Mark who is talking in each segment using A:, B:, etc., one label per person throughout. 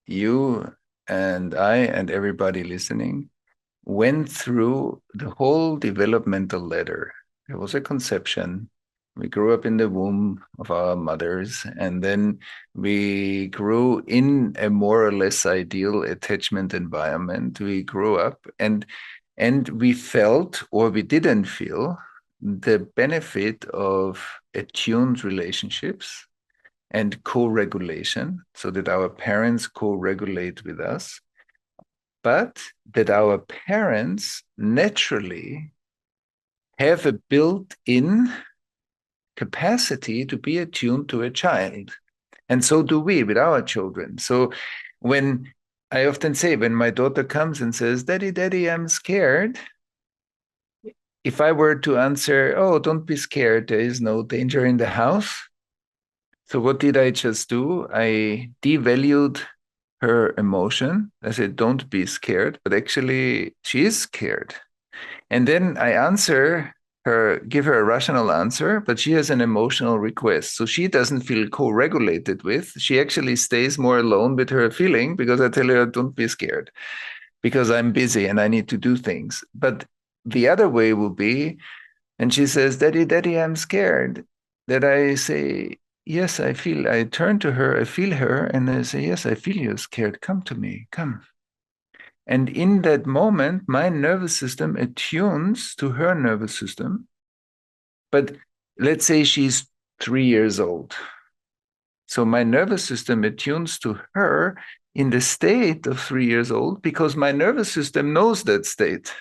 A: you and I and everybody listening went through the whole developmental ladder. There was a conception. We grew up in the womb of our mothers, and then we grew in a more or less ideal attachment environment. We grew up and we felt or we didn't feel the benefit of attuned relationships and co-regulation, so that our parents co-regulate with us, but that our parents naturally have a built-in capacity to be attuned to a child. And so do we with our children. So when I often say, when my daughter comes and says, Daddy, Daddy, I'm scared, if I were to answer, oh, don't be scared, there is no danger in the house. So what did I just do? I devalued her emotion. I said, don't be scared, but actually she is scared. And then I answer her, give her a rational answer, but she has an emotional request. So she doesn't feel co-regulated with. She actually stays more alone with her feeling because I tell her, don't be scared because I'm busy and I need to do things. But the other way will be, and she says, Daddy, Daddy, I'm scared. That I say, yes, I turn to her, I feel her, and I say, yes, I feel you're scared. Come to me, come. And in that moment, my nervous system attunes to her nervous system. But let's say she's 3 years old. So my nervous system attunes to her in the state of 3 years old because my nervous system knows that state.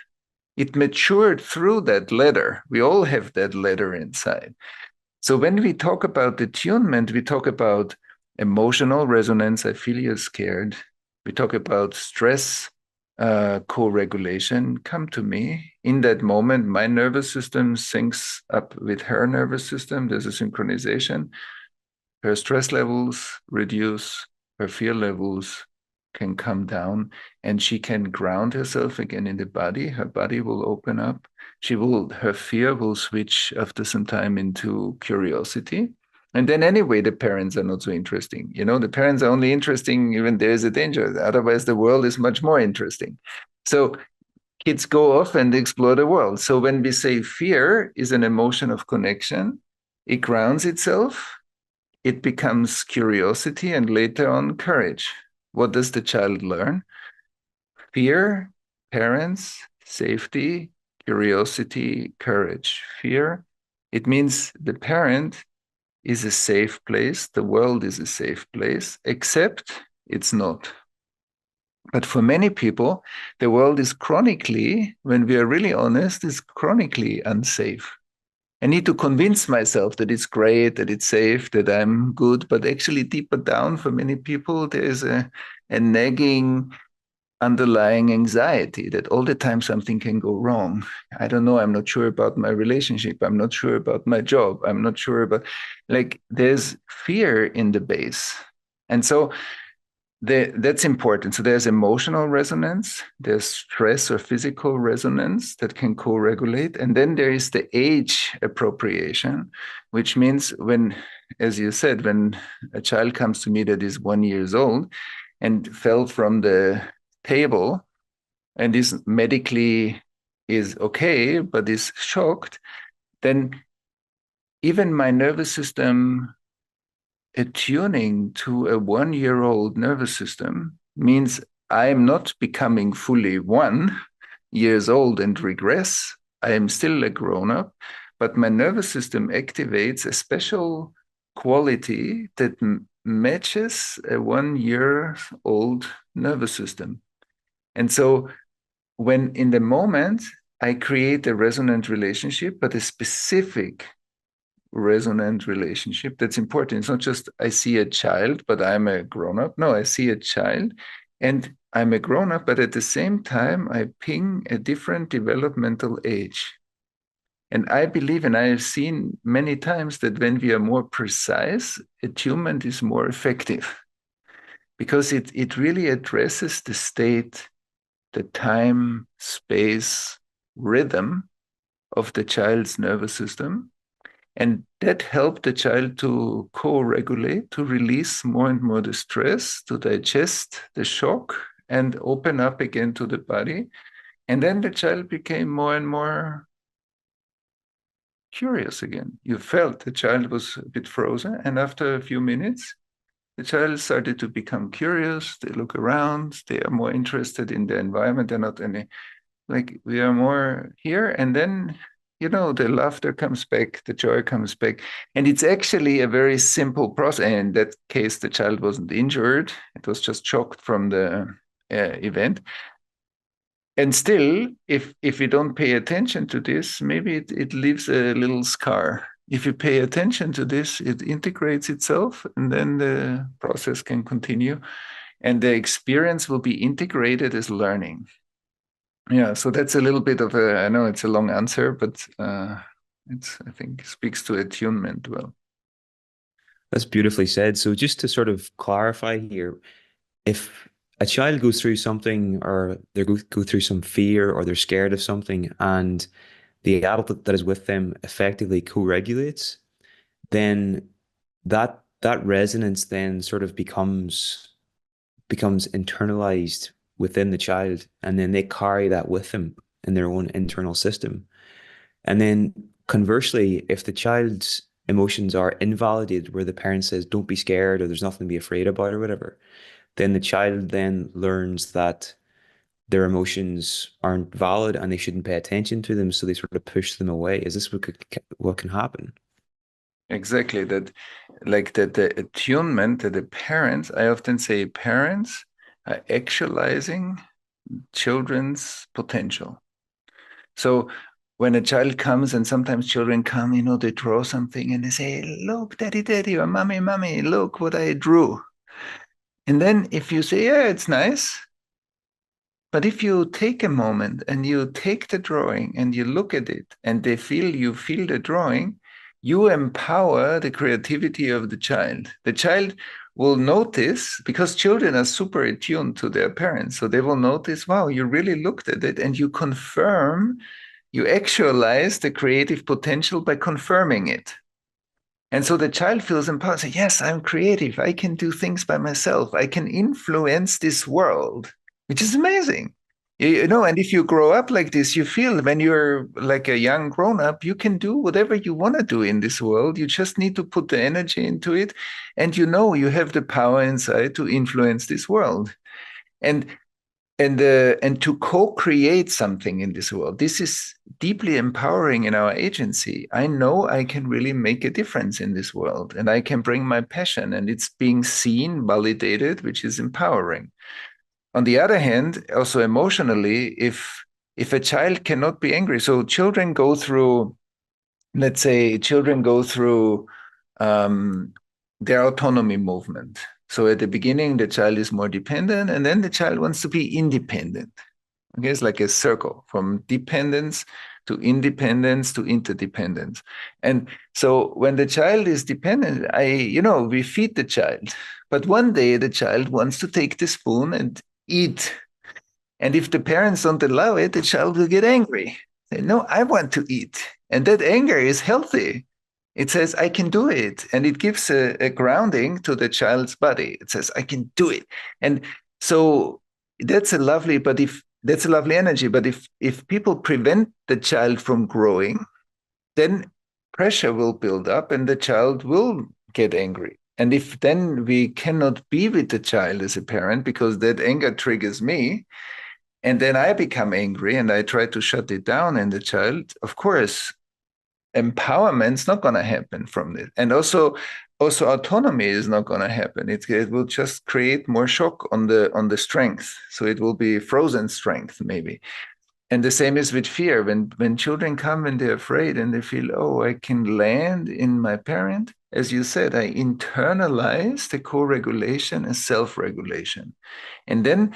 A: It matured through that ladder. We all have that ladder inside. So when we talk about attunement, we talk about emotional resonance. I feel you're scared. We talk about stress co-regulation. Come to me. In that moment, my nervous system syncs up with her nervous system. There's a synchronization. Her stress levels reduce, her fear levels can come down, and she can ground herself again in the body. Her body will open up. Her fear will switch after some time into curiosity. And then anyway, the parents are not so interesting. The parents are only interesting when there's a danger. Otherwise, the world is much more interesting. So kids go off and explore the world. So when we say fear is an emotion of connection, it grounds itself, it becomes curiosity, and later on, courage. What does the child learn? Fear, parents, safety, curiosity, courage. Fear, it means the parent is a safe place, the world is a safe place, except it's not. But for many people, the world is chronically, when we are really honest, is chronically unsafe. I need to convince myself that it's great, that it's safe, that I'm good. But actually, deeper down, for many people, there is a nagging underlying anxiety that all the time something can go wrong. I don't know. I'm not sure about my relationship. I'm not sure about my job. I'm not sure about, like, there's fear in the base. And so that's important. So there's emotional resonance, there's stress or physical resonance that can co-regulate, and then there is the age appropriation, which means when, as you said, when a child comes to me that is 1 year old and fell from the table and is medically is okay but is shocked, then even my nervous system attuning to a 1 year old nervous system means I am not becoming fully 1 years old and regress. I am still a grown up, but my nervous system activates a special quality that matches a 1 year old nervous system. And so when in the moment I create a resonant relationship, but a specific resonant relationship, that's important. It's not just I see a child, but I'm a grown up. No, I see a child and I'm a grown up, but at the same time, I ping a different developmental age. And I believe, and I have seen many times that when we are more precise, attunement is more effective because it really addresses the state, the time, space, rhythm of the child's nervous system. And that helped the child to co-regulate, to release more and more the stress, to digest the shock and open up again to the body. And then the child became more and more curious again. You felt the child was a bit frozen. And after a few minutes, the child started to become curious. They look around. They are more interested in the environment. They're not any, like, we are more here. And then, the laughter comes back, the joy comes back. And it's actually a very simple process. And in that case, the child wasn't injured. It was just shocked from the event. And still, if you don't pay attention to this, maybe it leaves a little scar. If you pay attention to this, it integrates itself, and then the process can continue, and the experience will be integrated as learning. Yeah, so that's a little bit of a, I know it's a long answer, but I think, speaks to attunement well.
B: That's beautifully said. So just to sort of clarify here, if a child goes through something or they go through some fear or they're scared of something and the adult that is with them effectively co-regulates, then that resonance then sort of becomes internalized within the child, and then they carry that with them in their own internal system. And then conversely, if the child's emotions are invalidated, where the parent says, don't be scared or there's nothing to be afraid about or whatever, then the child then learns that their emotions aren't valid and they shouldn't pay attention to them. So they sort of push them away. Is this what can happen?
A: Exactly that, like that the attunement that the parents, I often say parents are actualizing children's potential. So when a child comes, and sometimes children come, they draw something and they say, look, daddy, daddy, or mommy, mommy, look what I drew. And then if you say, yeah, it's nice, but if you take a moment and you take the drawing and you look at it and you feel the drawing, you empower the creativity of the child. The child will notice, because children are super attuned to their parents. So they will notice, wow, you really looked at it, and you actualize the creative potential by confirming it. And so the child feels empowered. Say, yes, I'm creative. I can do things by myself. I can influence this world, which is amazing. And if you grow up like this, you feel when you're like a young grown up, you can do whatever you want to do in this world. You just need to put the energy into it. And you have the power inside to influence this world. And and to co-create something in this world, this is deeply empowering in our agency. I know I can really make a difference in this world, and I can bring my passion, and it's being seen, validated, which is empowering. On the other hand, also emotionally, if a child cannot be angry, so children go through, let's say, um, their autonomy movement. So at the beginning, the child is more dependent, and then the child wants to be independent. Okay, it's like a circle from dependence to independence to interdependence. And so when the child is dependent, we feed the child. But one day the child wants to take the spoon and eat. And if the parents don't allow it, the child will get angry. Say, no, I want to eat. And that anger is healthy. It says, I can do it. And it gives a grounding to the child's body. It says, I can do it. And so that's a lovely, but if that's a lovely energy. But if people prevent the child from growing, then pressure will build up and the child will get angry. And if then we cannot be with the child as a parent because that anger triggers me, and then I become angry and I try to shut it down in the child, of course, empowerment's not going to happen from this. And also autonomy is not going to happen. It will just create more shock on the strength. So it will be frozen strength, maybe. And the same is with fear. When children come and they're afraid and they feel, oh, I can land in my parent, as you said, I internalize the co-regulation and self-regulation. And then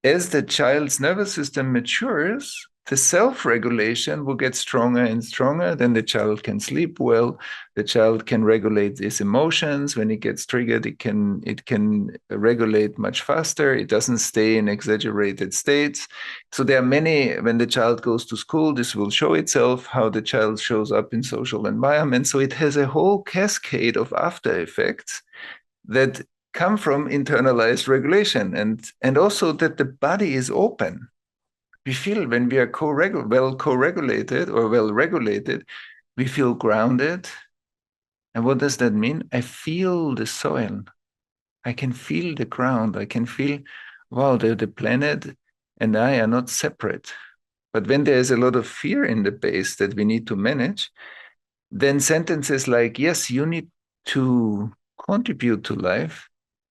A: as the child's nervous system matures, the self-regulation will get stronger and stronger. Then the child can sleep well. The child can regulate his emotions. When it gets triggered, it can regulate much faster. It doesn't stay in exaggerated states. So there are many, when the child goes to school, this will show itself, how the child shows up in social environments. So it has a whole cascade of after effects that come from internalized regulation, and also that the body is open. We feel when we are well co-regulated or well regulated, we feel grounded. And what does that mean? I feel the soil. I can feel the ground. I can feel, wow, the planet and I are not separate. But when there is a lot of fear in the base that we need to manage, then sentences like, yes, you need to contribute to life,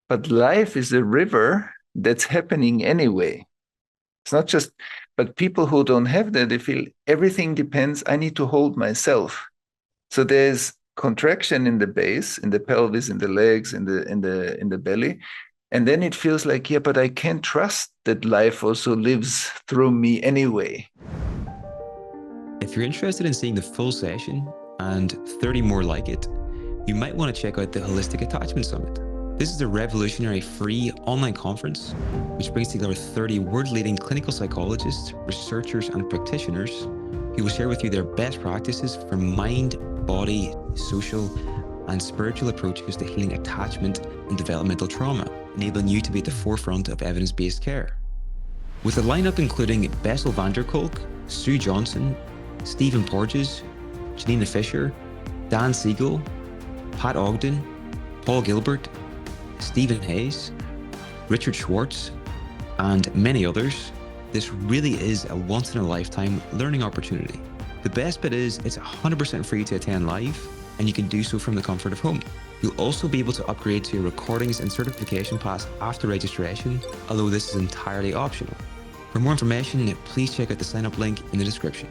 A: but life is a river that's happening anyway. It's not just, but people who don't have that, they feel everything depends, I need to hold myself. So there's contraction in the base, in the pelvis, in the legs, in the belly. And then it feels like, yeah, but I can't trust that life also lives through me anyway.
B: If you're interested in seeing the full session and 30 more like it, you might want to check out the Holistic Attachment Summit. This is a revolutionary free online conference which brings together 30 world-leading clinical psychologists, researchers, and practitioners who will share with you their best practices for mind, body, social, and spiritual approaches to healing attachment and developmental trauma, enabling you to be at the forefront of evidence-based care. With a lineup including Bessel van der Kolk, Sue Johnson, Stephen Porges, Janina Fisher, Dan Siegel, Pat Ogden, Paul Gilbert, Stephen Hayes, Richard Schwartz, and many others, this really is a once-in-a-lifetime learning opportunity. The best bit is it's 100% free to attend live, and you can do so from the comfort of home. You'll also be able to upgrade to your recordings and certification pass after registration, although this is entirely optional. For more information, please check out the sign-up link in the description.